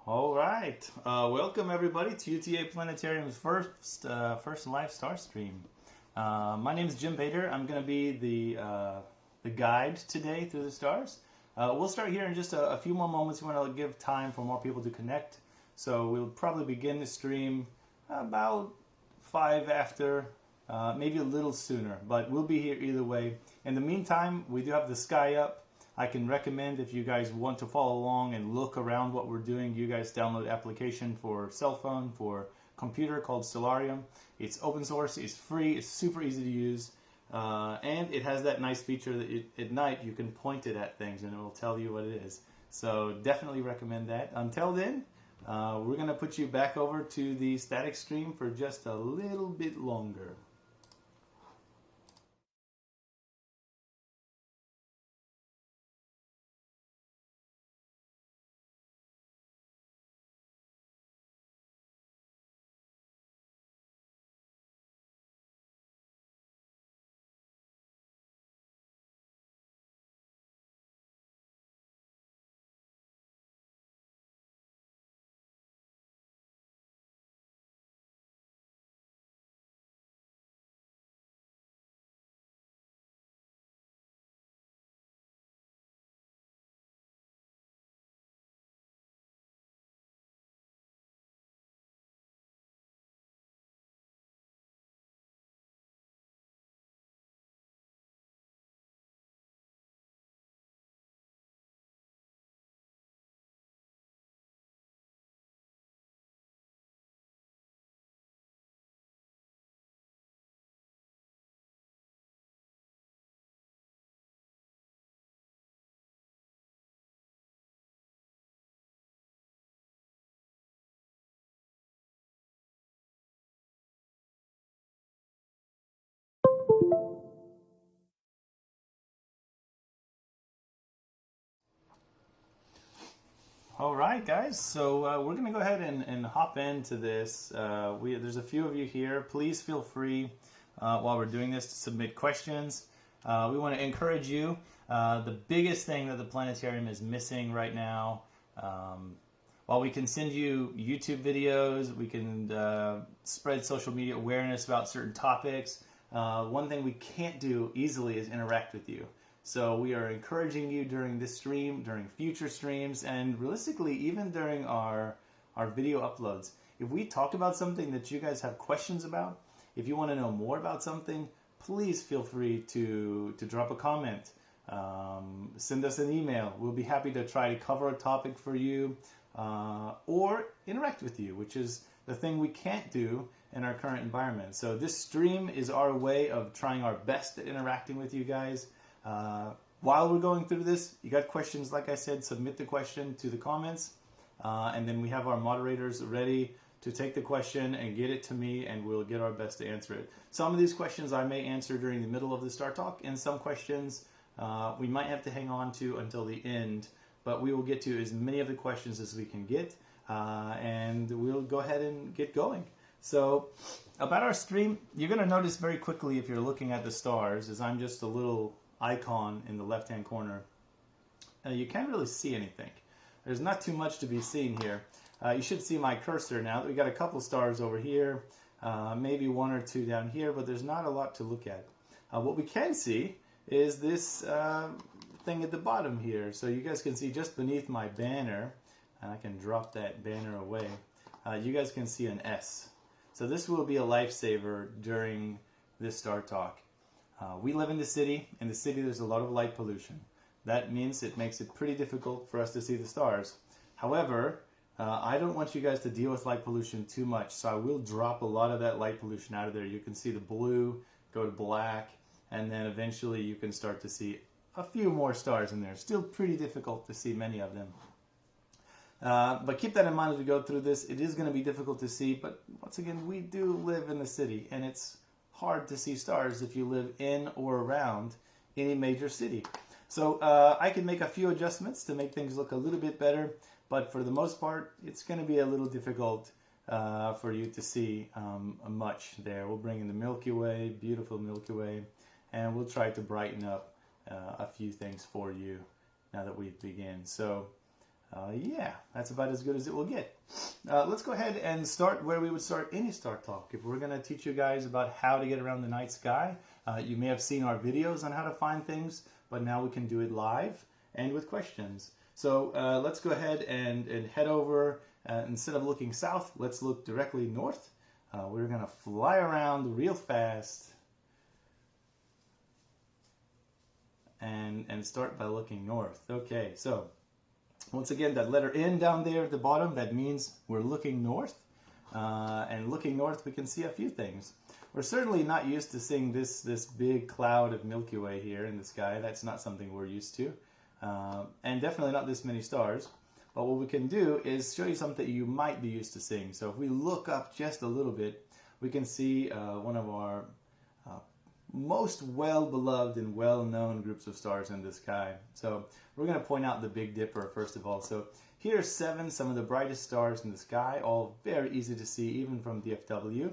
All right, welcome everybody to UTA Planetarium's first live star stream. My name is Jim Bader. I'm going to be the guide today through the stars. We'll start here in just a few more moments. We want to give time for more people to connect, so we'll probably begin the stream about 5 after, maybe a little sooner, but we'll be here either way. In the meantime, we do have the sky up. I can recommend, if you guys want to follow along and look around what we're doing, you guys download an application for cell phone, for computer called Stellarium. It's open source, it's free, it's super easy to use, and it has that nice feature that at night you can point it at things and it will tell you what it is. So definitely recommend that. Until then, we're going to put you back over to the static stream for just a little bit longer. All right, guys. So we're going to go ahead and hop into this. There's a few of you here. Please feel free while we're doing this to submit questions. We want to encourage you. The biggest thing that the planetarium is missing right now, while we can send you YouTube videos, we can spread social media awareness about certain topics. One thing we can't do easily is interact with you. So we are encouraging you during this stream, during future streams, and realistically even during our video uploads. If we talked about something that you guys have questions about, if you want to know more about something, please feel free to drop a comment. Send us an email. We'll be happy to try to cover a topic for you or interact with you, which is the thing we can't do in our current environment. So this stream is our way of trying our best at interacting with you guys. While we're going through this, you got questions, like I said, submit the question to the comments, and then we have our moderators ready to take the question and get it to me, and we'll get our best to answer it. Some of these questions I may answer during the middle of the Star Talk, and some questions we might have to hang on to until the end, but we will get to as many of the questions as we can get, and we'll go ahead and get going. So about our stream, you're going to notice very quickly if you're looking at the stars, is I'm just a little icon in the left hand corner. You can't really see anything. There's not too much to be seen here. You should see my cursor now. We got a couple stars over here, maybe one or two down here, but there's not a lot to look at. What we can see is this thing at the bottom here. So you guys can see just beneath my banner, and I can drop that banner away, you guys can see an S. So this will be a lifesaver during this Star Talk. We live in the city. In the city there's a lot of light pollution. That means it makes it pretty difficult for us to see the stars. However, I don't want you guys to deal with light pollution too much, so I will drop a lot of that light pollution out of there. You can see the blue go to black, and then eventually you can start to see a few more stars in there. Still pretty difficult to see many of them. But keep that in mind as we go through this. It is going to be difficult to see, but once again, we do live in the city, and it's hard to see stars if you live in or around any major city. So I can make a few adjustments to make things look a little bit better, but for the most part, it's going to be a little difficult for you to see much there. We'll bring in the Milky Way, beautiful Milky Way, and we'll try to brighten up a few things for you now that we begin. So Yeah, that's about as good as it will get. Let's go ahead and start where we would start any Star Talk. If we're going to teach you guys about how to get around the night sky, you may have seen our videos on how to find things, but now we can do it live and with questions. So let's go ahead and head over. Instead of looking south, let's look directly north. We're going to fly around real fast and start by looking north. Okay, so once again, that letter N down there at the bottom, that means we're looking north. And looking north, we can see a few things. We're certainly not used to seeing this big cloud of Milky Way here in the sky. That's not something we're used to. And definitely not this many stars. But what we can do is show you something you might be used to seeing. So if we look up just a little bit, we can see one of our most well-beloved and well-known groups of stars in the sky. So we're going to point out the Big Dipper first of all. So here's 7, some of the brightest stars in the sky, all very easy to see even from DFW.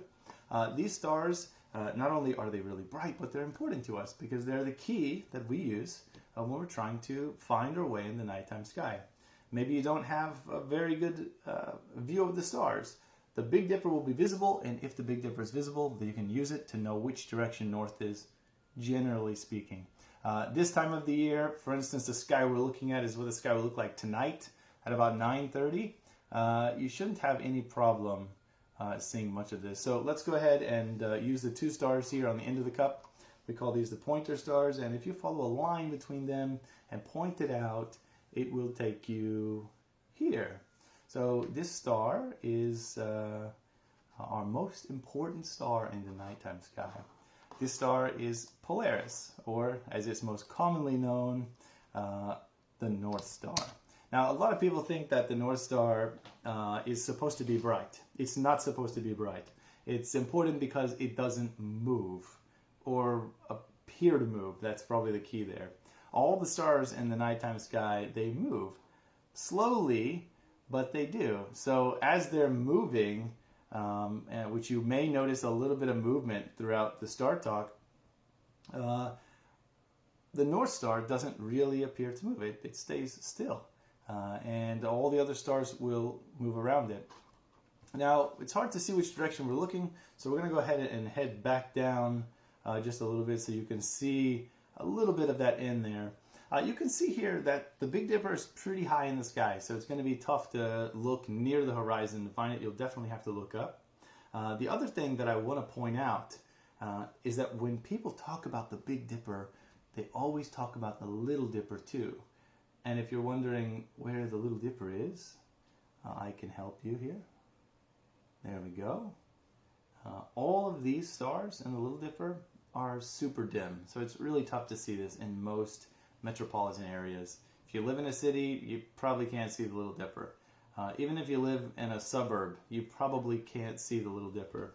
These stars, not only are they really bright, but they're important to us because they're the key that we use when we're trying to find our way in the nighttime sky. Maybe you don't have a very good view of the stars. The Big Dipper will be visible, and if the Big Dipper is visible, then you can use it to know which direction north is, generally speaking. This time of the year, for instance, the sky we're looking at is what the sky will look like tonight at about 9:30. You shouldn't have any problem seeing much of this. So let's go ahead and use the 2 stars here on the end of the cup. We call these the pointer stars, and if you follow a line between them and point it out, it will take you here. So this star is our most important star in the nighttime sky. This star is Polaris, or as it's most commonly known, the North Star. Now, a lot of people think that the North Star is supposed to be bright. It's not supposed to be bright. It's important because it doesn't move or appear to move. That's probably the key there. All the stars in the nighttime sky, they move slowly, but they do. So as they're moving, which you may notice a little bit of movement throughout the Star Talk, the North Star doesn't really appear to move. It stays still. And all the other stars will move around it. Now, it's hard to see which direction we're looking, so we're going to go ahead and head back down just a little bit so you can see a little bit of that in there. You can see here that the Big Dipper is pretty high in the sky, so it's going to be tough to look near the horizon to find it. You'll definitely have to look up. The other thing that I want to point out is that when people talk about the Big Dipper, they always talk about the Little Dipper too. And if you're wondering where the Little Dipper is, I can help you here. There we go. All of these stars in the Little Dipper are super dim, so it's really tough to see this in most metropolitan areas. If you live in a city, you probably can't see the Little Dipper. Even if you live in a suburb, you probably can't see the Little Dipper.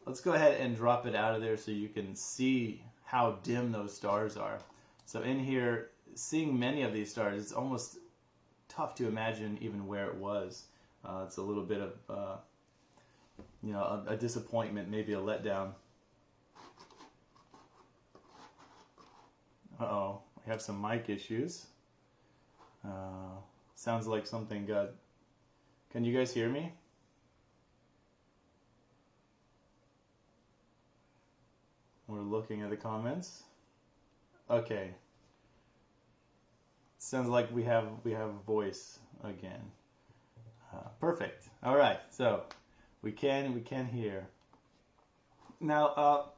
Let's go ahead and drop it out of there so you can see how dim those stars are. So in here, seeing many of these stars, it's almost tough to imagine even where it was. It's a little bit of, a disappointment, maybe a letdown. Uh-oh, I have some mic issues. Sounds like something got... Can you guys hear me? We're looking at the comments. Okay. Sounds like we have voice again. Perfect. All right, so we can hear. Now,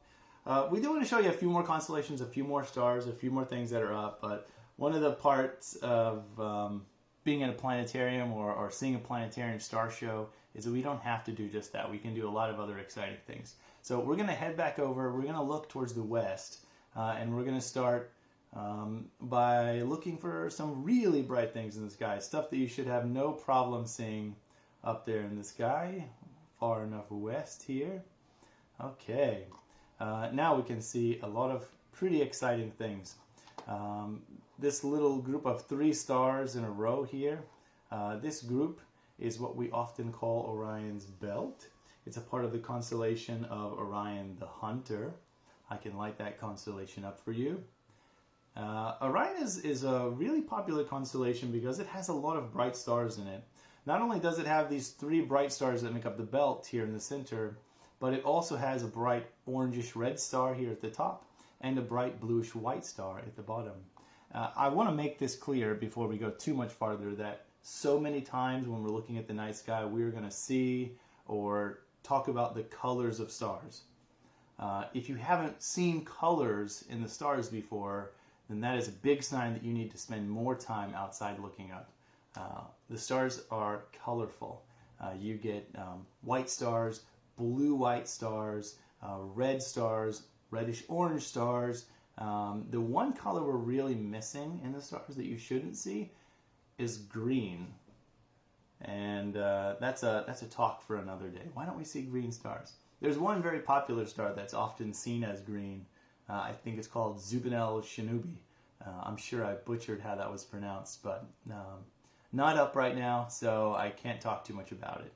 we do want to show you a few more constellations, a few more stars, a few more things that are up, but one of the parts of being in a planetarium or seeing a planetarium star show is that we don't have to do just that. We can do a lot of other exciting things. So we're going to head back over, we're going to look towards the west, and we're going to start by looking for some really bright things in the sky, stuff that you should have no problem seeing up there in the sky, far enough west here. Okay. Now we can see a lot of pretty exciting things. This little group of 3 stars in a row here, this group is what we often call Orion's belt. It's a part of the constellation of Orion the Hunter. I can light that constellation up for you. Orion is a really popular constellation because it has a lot of bright stars in it. Not only does it have these 3 bright stars that make up the belt here in the center, but it also has a bright orangish red star here at the top and a bright bluish white star at the bottom. I want to make this clear before we go too much farther that so many times when we're looking at the night sky, we're going to see or talk about the colors of stars. If you haven't seen colors in the stars before, then that is a big sign that you need to spend more time outside looking up. The stars are colorful. You get white stars, blue-white stars, red stars, reddish-orange stars. The one color we're really missing in the stars that you shouldn't see is green. And that's a talk for another day. Why don't we see green stars? There's one very popular star that's often seen as green. I think it's called Zubanel Shanubi. I'm sure I butchered how that was pronounced, but not up right now, so I can't talk too much about it.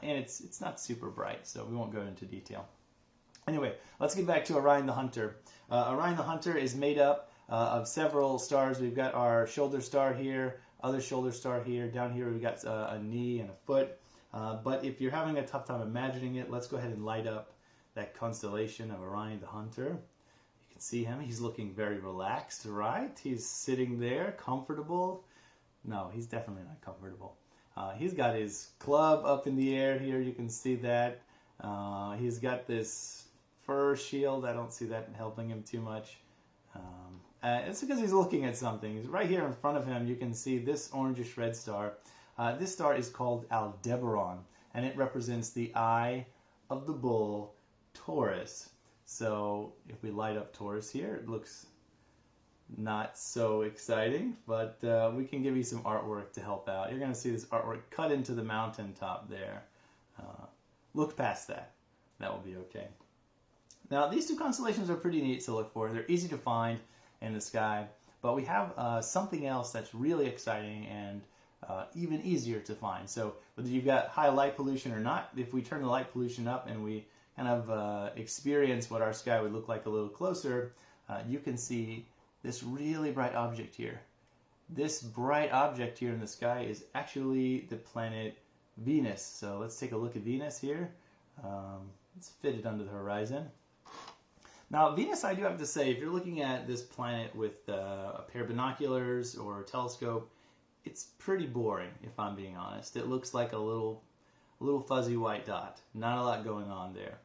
And it's not super bright, so we won't go into detail. Anyway, let's get back to Orion the Hunter. Orion the Hunter is made up of several stars. We've got our shoulder star here, other shoulder star here. Down here we've got a knee and a foot. But if you're having a tough time imagining it, let's go ahead and light up that constellation of Orion the Hunter. You can see him. He's looking very relaxed, right? He's sitting there, comfortable. No, he's definitely not comfortable. He's got his club up in the air here. You can see that. He's got this fur shield. I don't see that helping him too much. It's because he's looking at something. He's right here in front of him. You can see this orangish red star. This star is called Aldebaran, and it represents the eye of the bull, Taurus. So if we light up Taurus here, it looks not so exciting, but we can give you some artwork to help out. You're going to see this artwork cut into the mountaintop there. Look past that. That will be okay. Now, these 2 constellations are pretty neat to look for. They're easy to find in the sky, but we have something else that's really exciting and even easier to find. So whether you've got high light pollution or not, if we turn the light pollution up and we kind of experience what our sky would look like a little closer, you can see this really bright object here. This bright object here in the sky is actually the planet Venus. So let's take a look at Venus here. Let's fit it under the horizon. Now, Venus, I do have to say, if you're looking at this planet with a pair of binoculars or a telescope, it's pretty boring, if I'm being honest. It looks like a little fuzzy white dot. Not a lot going on there.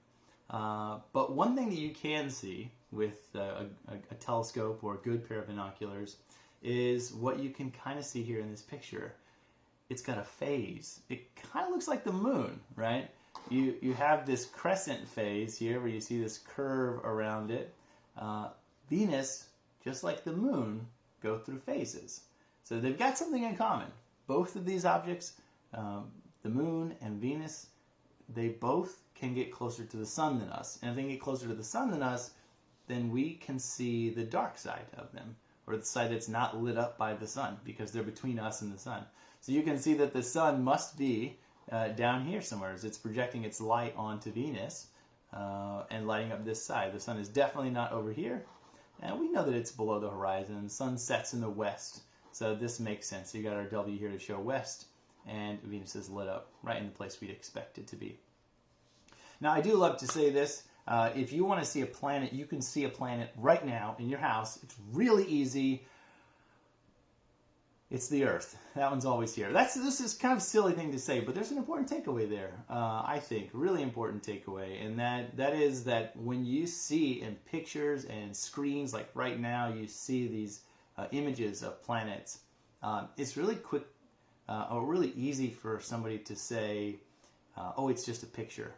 But one thing that you can see with a telescope or a good pair of binoculars is what you can kind of see here in this picture. It's got a phase. It kind of looks like the moon, right? You have this crescent phase here where you see this curve around it. Venus, just like the moon, go through phases. So they've got something in common. Both of these objects, the moon and Venus, they both can get closer to the sun than us. And if they can get closer to the sun than us, then we can see the dark side of them, or the side that's not lit up by the sun, because they're between us and the sun. So you can see that the sun must be down here somewhere, as it's projecting its light onto Venus and lighting up this side. The sun is definitely not over here, and we know that it's below the horizon. The sun sets in the west, so this makes sense. You got our W here to show west, and Venus is lit up right in the place we'd expect it to be. Now, I do love to say this. If you want to see a planet, you can see a planet right now in your house. It's really easy. It's the Earth. That one's always here. This is kind of a silly thing to say, but there's an important takeaway there, I think. Really important takeaway. And that is that when you see in pictures and screens, like right now, you see these images of planets, it's really quick or really easy for somebody to say, oh, it's just a picture.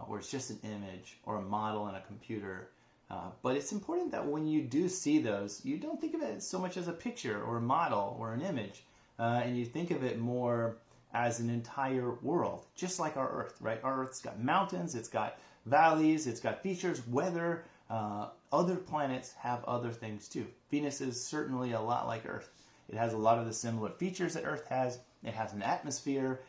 Or it's just an image or a model in a computer. But it's important that when you do see those, you don't think of it so much as a picture or a model or an image, and you think of it more as an entire world, just like our Earth, right? Our Earth's got mountains, it's got valleys, it's got features, weather. Other planets have other things too. Venus is certainly a lot like Earth. It has a lot of the similar features that Earth has. It has an atmosphere.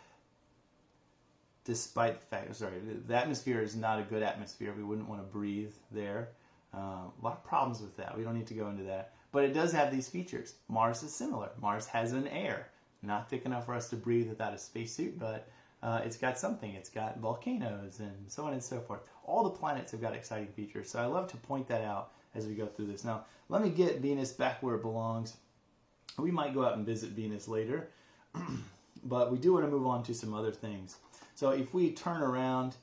Despite the fact, the atmosphere is not a good atmosphere. We wouldn't want to breathe there. A lot of problems with that. We don't need to go into that. but it does have these features. Mars is similar. Mars has an air, not thick enough for us to breathe without a spacesuit, but it's got something. It's got volcanoes and so on and so forth. All the planets have got exciting features, so I love to point that out as we go through this. Now, let me get Venus back where it belongs. We might go out and visit Venus later, but we do want to move on to some other things. So if we turn around,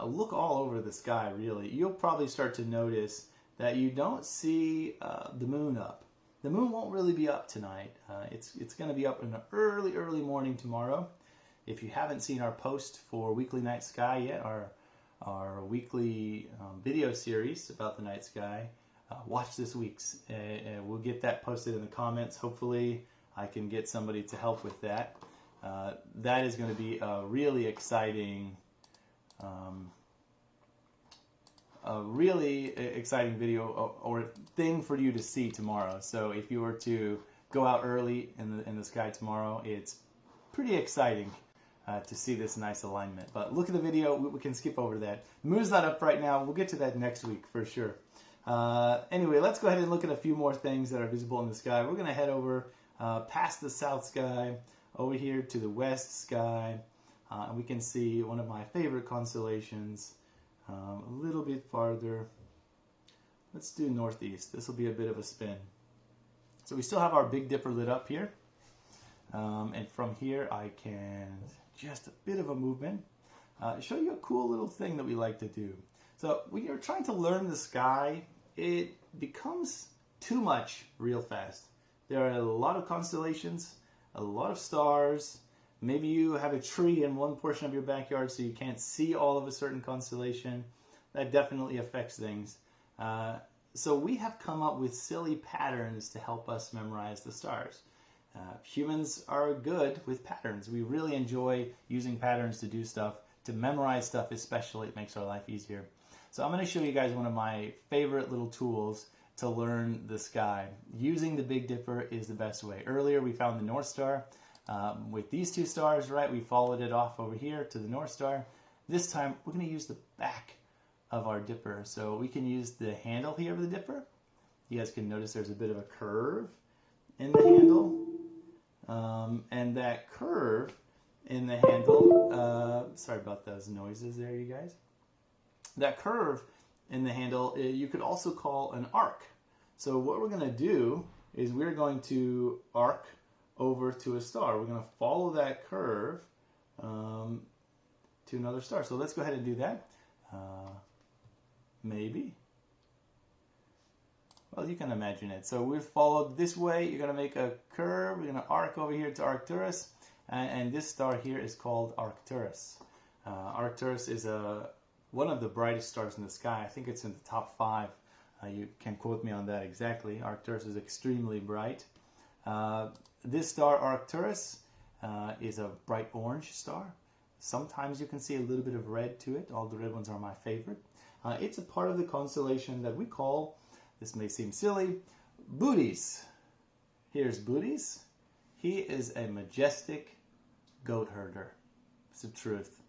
look all over the sky, really, you'll probably start to notice that you don't see the moon up. The moon won't really be up tonight. It's going to be up in the early morning tomorrow. If you haven't seen our post for Weekly Night Sky yet, our weekly video series about the night sky, watch this week's. We'll get that posted in the comments. Hopefully I can get somebody to help with that. That is going to be a really exciting video or thing for you to see tomorrow. So if you were to go out early in the sky tomorrow, it's pretty exciting to see this nice alignment. But look at the video. We can skip over that. The moon's not up right now. We'll get to that next week for sure. Anyway, let's go ahead and look at a few more things that are visible in the sky. We're going to head over past the south sky, over here to the west sky, and we can see one of my favorite constellations a little bit farther. Let's do northeast. This will be a bit of a spin. So we still have our Big Dipper lit up here, and from here I can just a bit of a movement show you a cool little thing that we like to do. So when you're trying to learn the sky, it becomes too much real fast. There are a lot of constellations, a lot of stars. Maybe you have a tree in one portion of your backyard so you can't see all of a certain constellation. That definitely affects things. So we have come up with silly patterns to help us memorize the stars. Humans are good with patterns. We really enjoy using patterns to do stuff, to memorize stuff especially. It makes our life easier. So I'm going to show you guys one of my favorite little tools to learn the sky. Using the Big Dipper is the best way. Earlier we found the North Star. With these two stars, right, we followed it off over here to the North Star. This time we're going to use the back of our dipper. So we can use the handle here of the dipper. You guys can notice there's a bit of a curve in the handle. And that curve in the handle, sorry about those noises there, you guys. That curve in the handle, you could also call an arc. So what we're going to do is we're going to arc over to a star. We're going to follow that curve to another star. So let's go ahead and do that. Maybe. Well, you can imagine it. So we've followed this way. You're going to make a curve. We're going to arc over here to Arcturus. And this star here is called Arcturus. Arcturus is one of the brightest stars in the sky. I think it's in the top 5. You can quote me on that exactly. Arcturus is extremely bright. This star, Arcturus, is a bright orange star. Sometimes you can see a little bit of red to it. All the red ones are my favorite. It's a part of the constellation that we call, this may seem silly, Bootes. Here's Bootes. He is a majestic goat herder. It's the truth.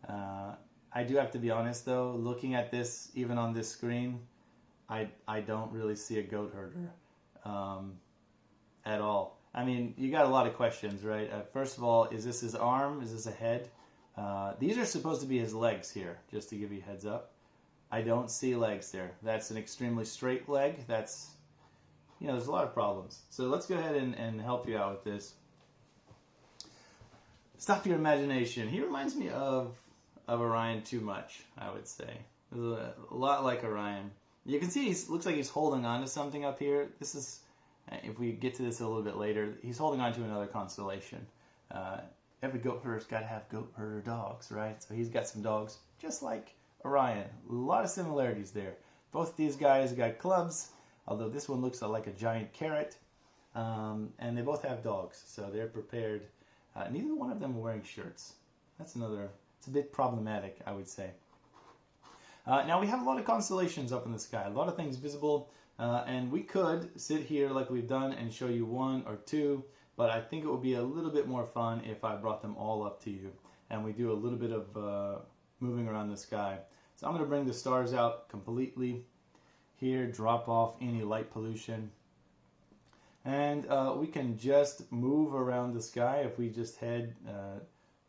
I do have to be honest though, looking at this, even on this screen, I don't really see a goat herder at all. I mean, you got a lot of questions, right? First of all, is this his arm? Is this a head? These are supposed to be his legs here, just to give you a heads up. I don't see legs there. That's an extremely straight leg. That's, you know, there's a lot of problems. So let's go ahead and help you out with this. Stop your imagination. He reminds me of Orion too much, I would say. A lot like Orion. You can see he looks like he's holding on to something up here. This is, if we get to this a little bit later, he's holding on to another constellation. Every goat herder's got to have goat herder dogs, right? So he's got some dogs just like Orion. A lot of similarities there. Both these guys got clubs, although this one looks like a giant carrot. And they both have dogs, so they're prepared. Neither one of them are wearing shirts. That's another, it's a bit problematic, I would say. Now we have a lot of constellations up in the sky, a lot of things visible, and we could sit here like we've done and show you one or two, but I think it would be a little bit more fun if I brought them all up to you and we do a little bit of moving around the sky. So I'm going to bring the stars out completely here, drop off any light pollution. And we can just move around the sky. If we just head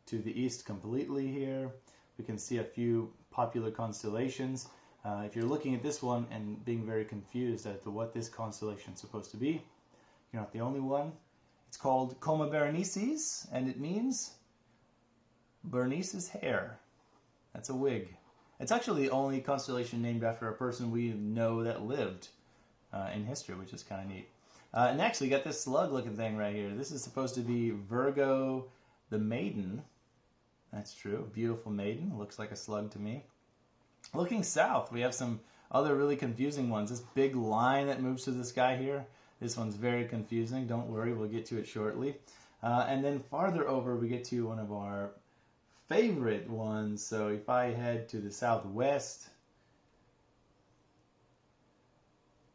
to the east completely here, we can see a few popular constellations. If you're looking at this one and being very confused as to what this constellation is supposed to be, you're not the only one. It's called Coma Berenices, and it means Berenice's hair. That's a wig. It's actually the only constellation named after a person we know that lived in history, which is kind of neat. Next, we got this slug-looking thing right here. This is supposed to be Virgo the Maiden. That's true. Beautiful maiden. Looks like a slug to me. Looking south, we have some other really confusing ones. This big line that moves through the sky here. This one's very confusing. Don't worry, we'll get to it shortly. And then farther over, we get to one of our favorite ones. So if I head to the southwest,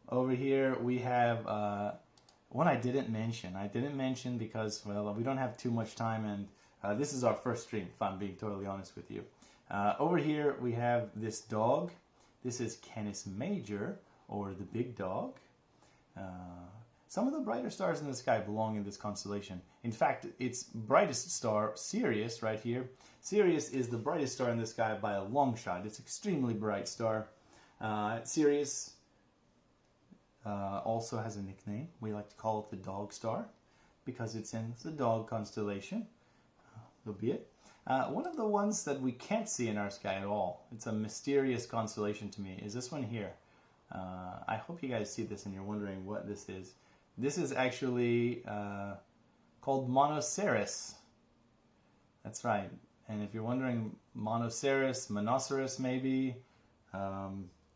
over here we have one I didn't mention. I didn't mention because, well, we don't have too much time, and this is our first stream, if I'm being totally honest with you. Over here we have this dog. This is Canis Major, or the big dog. Some of the brighter stars in the sky belong in this constellation. In fact, its brightest star, Sirius, right here. Sirius is the brightest star in the sky by a long shot. It's an extremely bright star. Sirius also has a nickname. We like to call it the dog star because it's in the dog constellation. So be it. One of the ones that we can't see in our sky at all, it's a mysterious constellation to me, is this one here. I hope you guys see this and you're wondering what this is. This is actually called Monoceros. That's right. And if you're wondering, Monoceros, Monoceros maybe,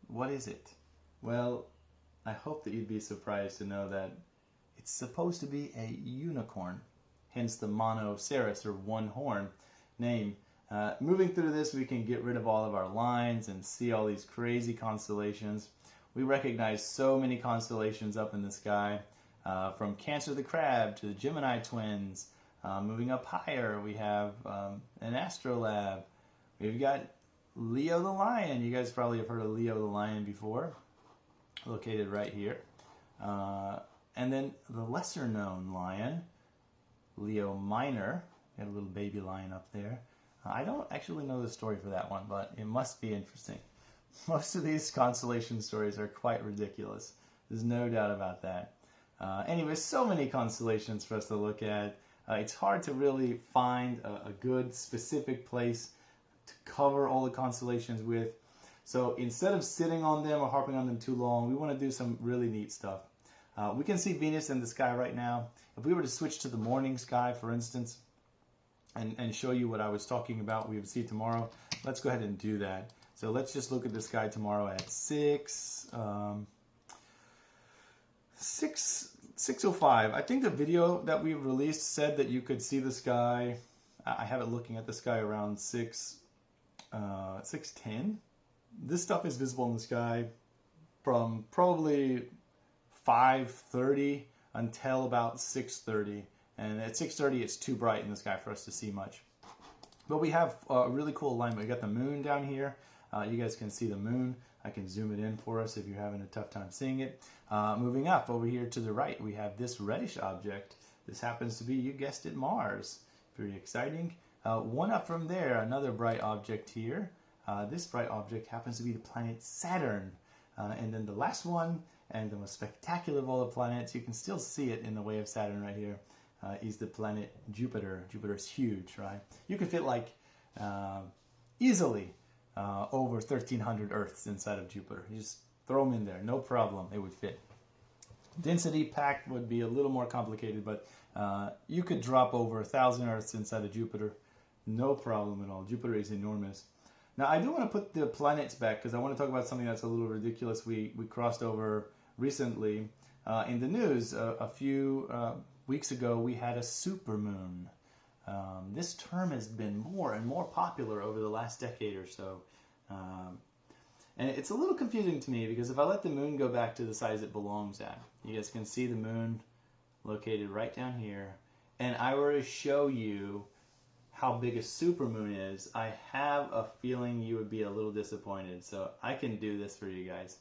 what is it? Well, I hope that you'd be surprised to know that it's supposed to be a unicorn, hence the Monoceros, or one horn name. Moving through this, we can get rid of all of our lines and see all these crazy constellations. We recognize so many constellations up in the sky, from Cancer the Crab to the Gemini Twins. Moving up higher, we have an astrolabe. We've got Leo the Lion. You guys probably have heard of Leo the Lion before, located right here. And then the lesser known lion, Leo Minor. We got a little baby lion up there. I don't actually know the story for that one, but it must be interesting. Most of these constellation stories are quite ridiculous. There's no doubt about that. Anyway, so many constellations for us to look at. It's hard to really find a good specific place to cover all the constellations with. So instead of sitting on them or harping on them too long, we want to do some really neat stuff. We can see Venus in the sky right now. If we were to switch to the morning sky, for instance, and show you what I was talking about we would see tomorrow, let's go ahead and do that. So let's just look at the sky tomorrow at 6:05. I think the video that we released said that you could see the sky. I have it looking at the sky around 6:10. This stuff is visible in the sky from probably 5:30 until about 6:30. And at 6:30, it's too bright in the sky for us to see much. But we have a really cool alignment. We got the moon down here. You guys can see the moon. I can zoom it in for us if you're having a tough time seeing it. Moving up over here to the right, we have this reddish object. This happens to be, you guessed it, Mars. Very exciting. One up from there, another bright object here. This bright object happens to be the planet Saturn. And then the last one, and the most spectacular of all the planets, you can still see it in the way of Saturn right here, is the planet Jupiter. Jupiter is huge, right? You can fit like easily over 1,300 Earths inside of Jupiter. You just throw them in there, no problem, it would fit. Density packed would be a little more complicated, but you could drop over 1,000 Earths inside of Jupiter, no problem at all. Jupiter is enormous. Now, I do want to put the planets back because I want to talk about something that's a little ridiculous. We crossed over recently in the news. A few weeks ago, we had a supermoon. This term has been more and more popular over the last decade or so. And it's a little confusing to me because if I let the moon go back to the size it belongs at, you guys can see the moon located right down here, and I were to show you how big a supermoon is, I have a feeling you would be a little disappointed. So I can do this for you guys.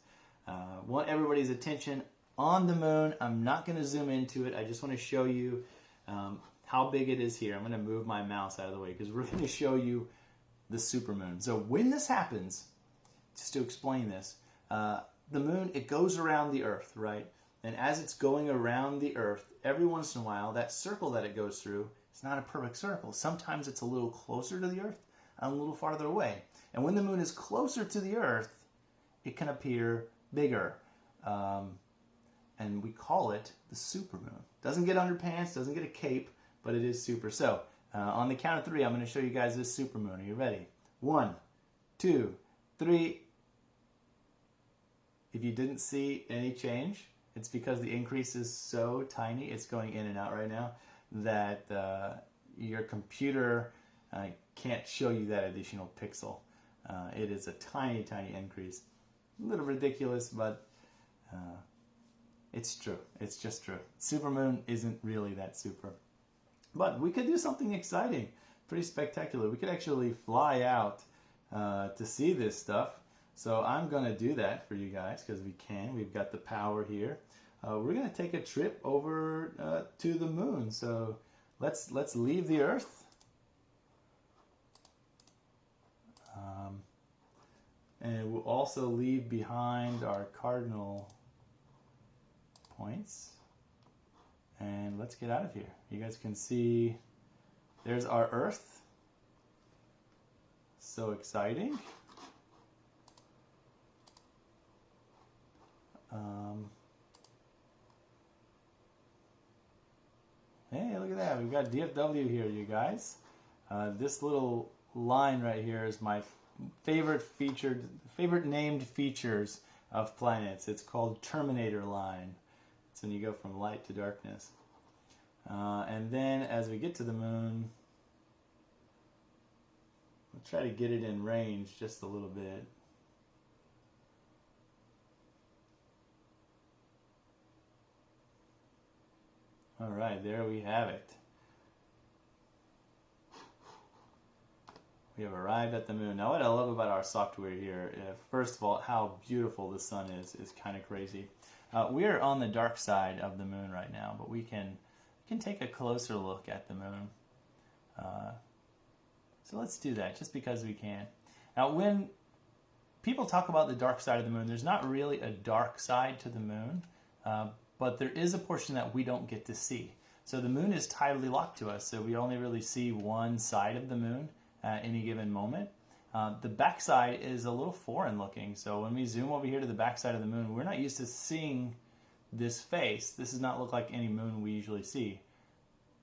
Want everybody's attention on the moon. I'm not going to zoom into it. I just want to show you how big it is here. I'm going to move my mouse out of the way because we're going to show you the supermoon. So when this happens, just to explain this, the moon, it goes around the Earth, right? And as it's going around the Earth, every once in a while, that circle that it goes through, it's not a perfect circle. Sometimes it's a little closer to the Earth and a little farther away. And when the moon is closer to the Earth, it can appear bigger. And we call it the supermoon. Doesn't get underpants, doesn't get a cape, but it is super. So, on the count of 3, I'm going to show you guys this supermoon. Are you ready? 1, 2, 3. If you didn't see any change, it's because the increase is so tiny, it's going in and out right now, that your computer can't show you that additional pixel. It is a tiny, tiny increase. A little ridiculous, but it's true. It's just true. Supermoon isn't really that super. But we could do something exciting, pretty spectacular. We could actually fly out to see this stuff. So I'm going to do that for you guys because we can. We've got the power here. We're going to take a trip over to the moon. So let's leave the Earth. And we'll also leave behind our cardinal points. And let's get out of here. You guys can see there's our Earth. So exciting. Hey, look at that. We've got DFW here, you guys. This little line right here is my favorite named features of planets. It's called Terminator line. It's when you go from light to darkness. And then as we get to the moon, we'll try to get it in range just a little bit. All right, there we have it. We have arrived at the moon. Now what I love about our software here, first of all, how beautiful the sun is kind of crazy. We are on the dark side of the moon right now, but we can take a closer look at the moon. So let's do that, just because we can. Now when people talk about the dark side of the moon, there's not really a dark side to the moon, but there is a portion that we don't get to see. So the moon is tidally locked to us, so we only really see one side of the moon at any given moment. The backside is a little foreign looking, so when we zoom over here to the backside of the moon, we're not used to seeing this face. This does not look like any moon we usually see,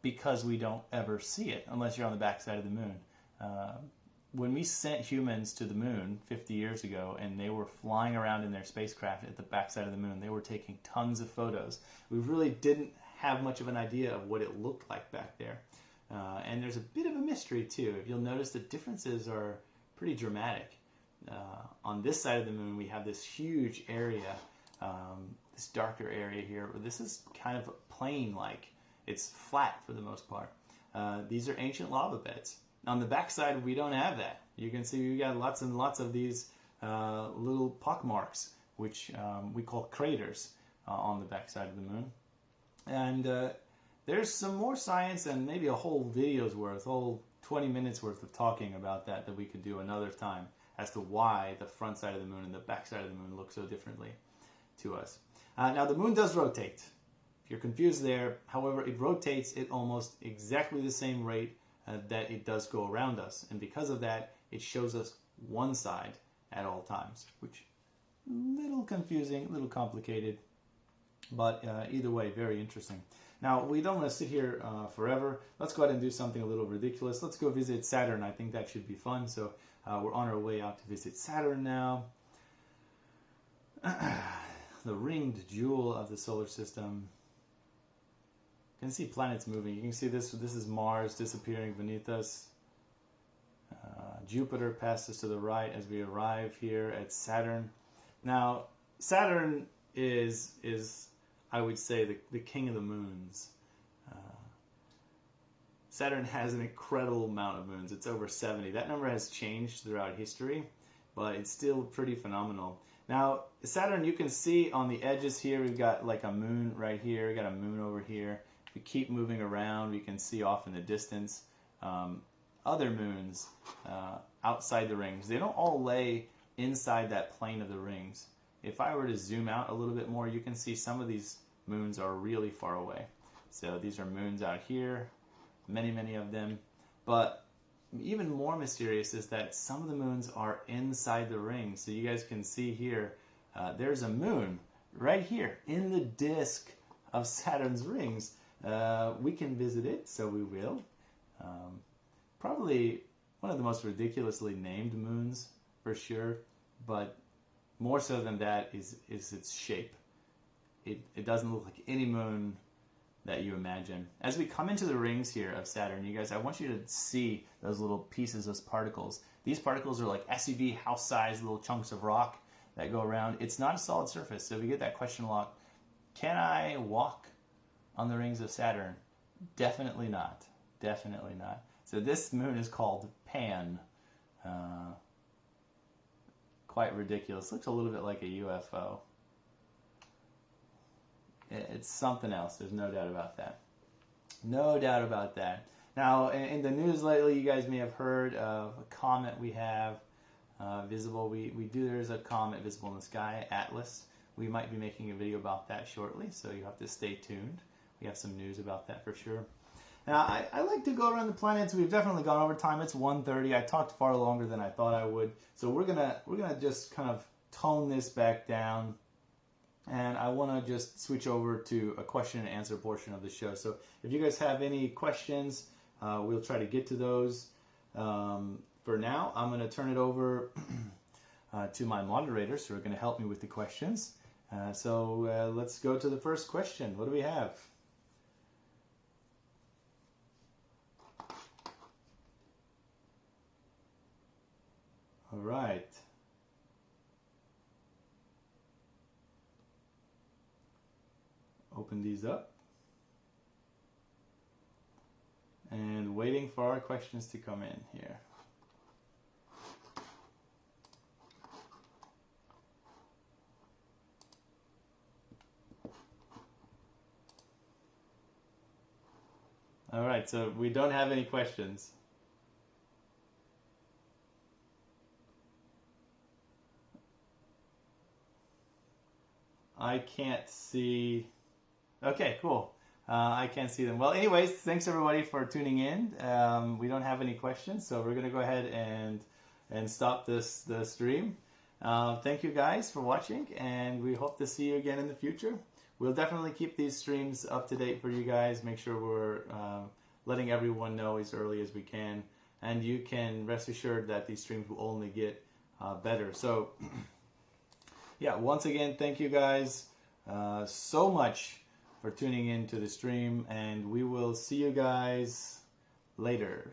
because we don't ever see it unless you're on the backside of the moon. When we sent humans to the moon 50 years ago and they were flying around in their spacecraft at the backside of the moon, they were taking tons of photos. We really didn't have much of an idea of what it looked like back there. And there's a bit of a mystery too. If you'll notice, the differences are pretty dramatic. On this side of the moon, we have this huge area, this darker area here. This is kind of plain-like. It's flat for the most part. These are ancient lava beds. On the backside, we don't have that. You can see we got lots and lots of these little pock marks, which we call craters on the backside of the moon. And there's some more science and maybe a whole video's worth, whole 20 minutes worth of talking about that we could do another time as to why the front side of the moon and the back side of the moon look so differently to us. Now the moon does rotate. If you're confused there, however, it rotates at almost exactly the same rate that it does go around us. And because of that, it shows us one side at all times, which a little confusing, a little complicated, but either way, very interesting. Now, we don't want to sit here forever. Let's go ahead and do something a little ridiculous. Let's go visit Saturn. I think that should be fun. So we're on our way out to visit Saturn now. The ringed jewel of the solar system. You can see planets moving. You can see this is Mars disappearing beneath us. Jupiter passes to the right as we arrive here at Saturn. Now, Saturn is I would say the king of the moons. Saturn has an incredible amount of moons. It's over 70. That number has changed throughout history, but it's still pretty phenomenal. Now, Saturn, you can see on the edges here, we've got like a moon right here, we got a moon over here. If we keep moving around, we can see off in the distance other moons outside the rings. They don't all lay inside that plane of the rings. If I were to zoom out a little bit more, you can see some of these moons are really far away. So these are moons out here, many, many of them. But even more mysterious is that some of the moons are inside the ring. So you guys can see here, there's a moon right here in the disk of Saturn's rings. We can visit it, so we will. Probably one of the most ridiculously named moons, for sure. But more so than that is its shape. It doesn't look like any moon that you imagine. As we come into the rings here of Saturn, you guys, I want you to see those little pieces, those particles. These particles are like SUV house-sized little chunks of rock that go around. It's not a solid surface, so we get that question a lot. Can I walk on the rings of Saturn? Definitely not. Definitely not. So this moon is called Pan. Quite ridiculous. Looks a little bit like a UFO. It's something else. There's no doubt about that. No doubt about that. Now, in the news lately, you guys may have heard of a comet we have visible. There's a comet visible in the sky, Atlas. We might be making a video about that shortly, so you have to stay tuned. We have some news about that for sure. Now, I like to go around the planets. We've definitely gone over time. It's 1:30. I talked far longer than I thought I would. So we're gonna just kind of tone this back down. And I want to just switch over to a question and answer portion of the show. So if you guys have any questions, we'll try to get to those. For now, I'm going to turn it over to my moderators who are going to help me with the questions. So let's go to the first question. What do we have? All right. Open these up. And waiting for our questions to come in here. All right, so we don't have any questions. I can't see. Okay, cool. I can't see them. Well, anyways, thanks everybody for tuning in. We don't have any questions, so we're going to go ahead and stop the stream. Thank you guys for watching, and we hope to see you again in the future. We'll definitely keep these streams up to date for you guys. Make sure we're letting everyone know as early as we can, and you can rest assured that these streams will only get better. So, yeah, once again, thank you guys so much for tuning in to the stream, and we will see you guys later.